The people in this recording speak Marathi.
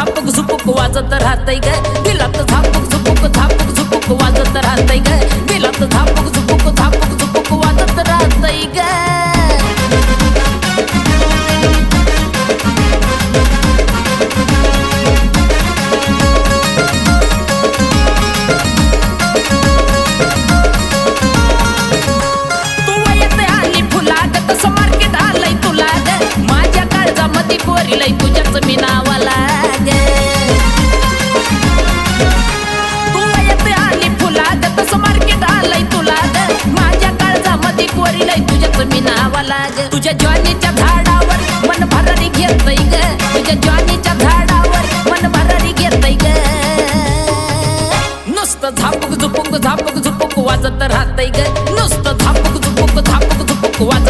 झापक झुपुक वाजत राहतय ग, दिलात झापक झुपुक वाजत राहतय ग, दिलात झापक झुपुक वाजत राहतय ग. लई तुझ्याच मी नावाला ग, तू येते आली फुलाग तसं मार्केट आलंय तुला ग, माझ्या काळजामध्ये कोरी लई तुझ्याच मी नावाला ग. तुझ्या ज्वानीच्या